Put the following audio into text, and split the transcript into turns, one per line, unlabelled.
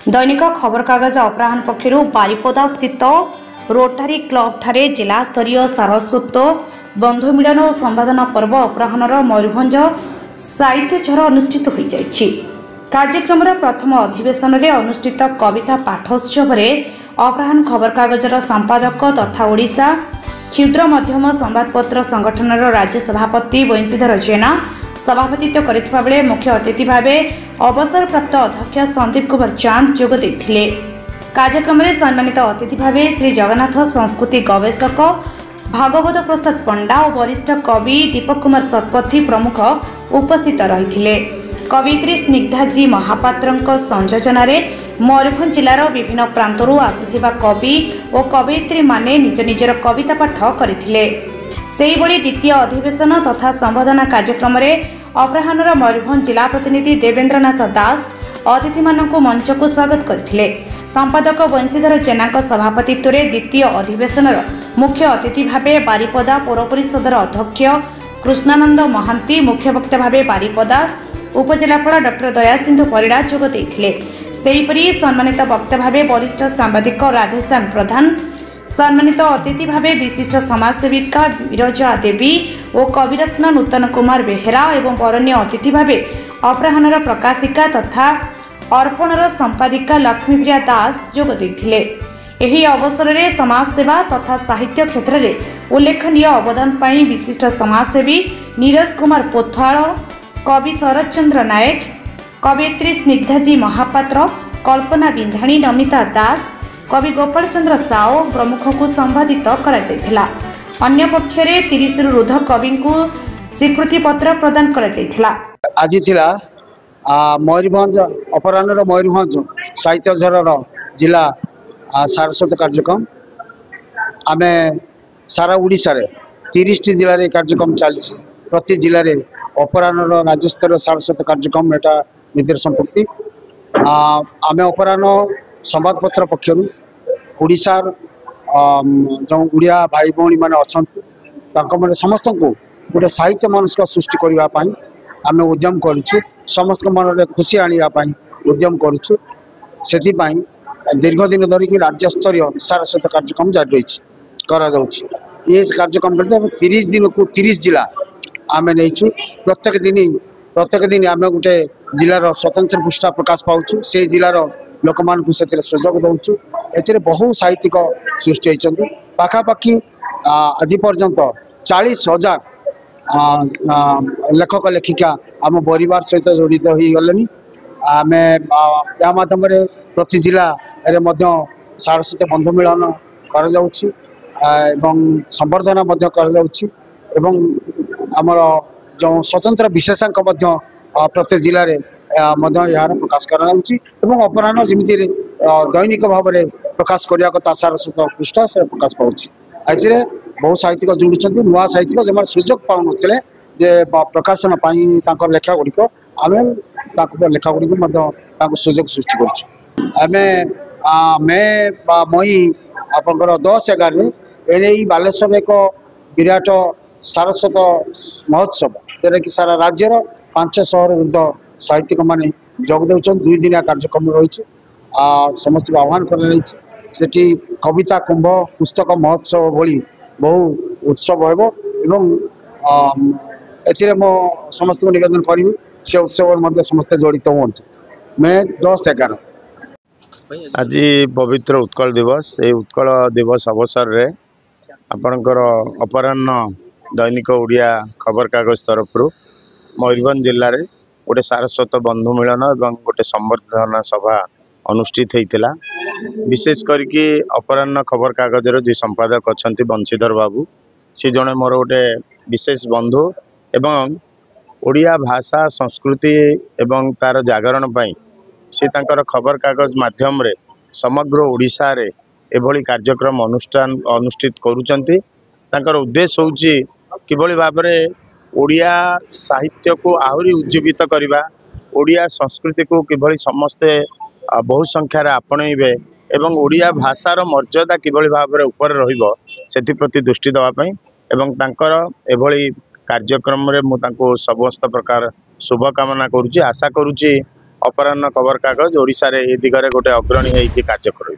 दैनिक खबर कागज अपराह पक्षर बारिपदा स्थित रोटारी क्लब ठारे जिला स्तरीय सारस्वत बंधु मिलन और संवादना पर्व अपराहर मयूरभंज साहित्य झर अनुष्ठित हो जाइछि। कार्यक्रम प्रथम अधिवेशन में अनुष्ठित कविता पाठोत्सव अपराह खबर कागजर संपादक तथा ओडिशा क्षुद्र मध्यम संवादपत्र संगठन राज्य सभापति वंशीधर जेना सभापतित्व करथिबा बेले मुख्य अतिथि भावे अवसर प्राप्त अध्यक्ष संदीप कुमार चांद जोग देथिले। कार्यक्रम में सम्मानित अतिथि भावे श्री जगन्नाथ संस्कृति गवेषक भागवत प्रसाद पंडा और वरिष्ठ कवि दीपक कुमार शतपथी प्रमुख उपस्थित रहिथिले। कवियत्री स्निग्धाजी महापात्र संयोजन मयूरभंज जिलार विभिन्न प्रांतरू आसिथिबा कवि और कवयित्री माने निज निजर कविता पाठ करथिले। सेहीभଳି द्वितीय अधिवेशन तथा संबोधना कार्यक्रम अपराहर मयूरभंज जिला प्रतिनिधि देवेंद्रनाथ दास अतिथि मानक मंच को स्वागत करथिले। संपादक वंशीधर जेना सभापतित्व द्वितीय अधिवेशन मुख्य अतिथि भावे बारिपदा पौर परिषदर अध्यक्ष कृष्णानंद महांती, मुख्य वक्ता भावे बारिपदा उपजिलापाल डॉक्टर दयासिंधु परिड़ा जोग देथिले। सेहीपरि सम्मानित वक्ता भावे वरिष्ठ सांबादिक राधेश्याम प्रधान, सम्मानित अतिथि भावे विशिष्ट समाजसेविका विरजा देवी और कविरत्न नूतन कुमार बेहेरा एवं बरण्य अतिथि भावे अपराहर प्रकाशिका तथा अर्पणर संपादिका लक्ष्मीप्रिया दास जोग देथिले। एही अवसर में समाजसेवा तथा साहित्य क्षेत्र में उल्लेखनीय अवदान पाई विशिष्ट समाजसेवी नीरज कुमार पोथाल, कवि शरद चंद्र नायक, कवयित्री स्निग्धाजी महापात्र, कल्पना बिंधाणी, नमिता दास, कवि गोपाल चंद्र साओ प्रमुख को संवादित करा। अन्य पक्षरे 30 रु ऊर्ध्व कवि को स्वीकृति पत्र प्रदान करा।
आज थिला मयूरभंज अपराहर मयूरभंज साहित्य झर जिला सारस्वत कार्यक्रम आमे सारा ओडिशा रे 30 जिले में कार्यक्रम चलछि। प्रति जिले में अपराहर राज्यस्तर सारस्वत कार्यक्रम एटा निधि संपत्ति आमे अपराह संवादपत्र पक्षर ओडिशार जो उड़िया भाई भौणी मैंने अच्छा समस्त को गोटे साहित्य मनस्क सृष्टि करने आम उद्यम करुँ, समस्त मन में खुशी आने उद्यम करुँ। से दीर्घ दिन धरिकी राज्यस्तर सारस्वत कार्यक्रम जारी रही। ये कार्यक्रम 30 दिन को 30 जिला आम नहीं। प्रत्येक दिन आम गोटे जिलार स्वतंत्र पृष्ठा प्रकाश पाऊँ। से जिलार लोक मान सुजोग दौचु। ए बहु साहित्यिक सृष्टि होती पाखापाखि आज पर्यंत 40,000 लेखक लेखिका आम परिवार सहित जड़ित हो गले। आम या माध्यम प्रति जिला सारस्वत बंधु मिलन कर संवर्धना आमर जो स्वतंत्र विशेषांक प्रत्येक जिले में यार प्रकाश कर अपराह जमी दैनिक भाव में प्रकाश करने कथा सारस्वत पृष्ठ से प्रकाश पाँच। आज बहुत साहित्यिक जुड़ुं नुआ साहित्यिक जो सुजोग पाऊन प्रकाशन लेखा गुड़िक आम लेखा गुड़िक सुजोग सृष्टि कर मई आपंकर 10-11 एने बालेश्वर एक विराट सारस्वत महोत्सव जोटा कि सारा राज्यर 500 ऊर्ध्व साहित्यिक माने जोग दे 2 दिनिया कार्यक्रम रही। समस्त को आह्वान कर कविता कुंभ पुस्तक महोत्सव भली बहु उत्सव हो मो समस्त को निवेदन करी से उत्सव समस्त जड़ित हूँ। मैं 10-11
आज पवित्र उत्कल दिवस ये उत्कल दिवस अवसर रे आपणकर अपराह्न दैनिक ओडिया खबर कागज तरफ मयूरभंज जिले में गोटे सारस्वत बंधु मिलन और गोटे संवर्धना सभा अनुष्ठित होता। विशेष करके अपराह्न खबर कागजर जी संपादक अच्छा वंशीधर बाबू सी जड़े मोर गोटे विशेष बंधु एवं ओडिया भाषा संस्कृति एवं तार जागरण पाई से तांकर खबर कागज माध्यम रे समग्र ओडिशा रे एभली कार्यक्रम अनुष्ठित करुचंती। तांकर उद्देश्य होची किभली भाव में ओडिया साहित्य को आहुरी उज्जीवित करवा, ओडिया संस्कृति को किभली समस्ते बहु संख्यार आपणइबे एवं ओडिया भाषार मर्यादा किभली भाव में ऊपर रहिबो सेति प्रति दृष्टि देवा पई एवं तांकर एभली कार्यक्रम रे मु तांको समस्त प्रकार शुभकामना करुची। आशा करुची अपराह्न खबर कागज ओडिशा रे ए दिगरे गोटे अग्रणी होइके कार्य करू।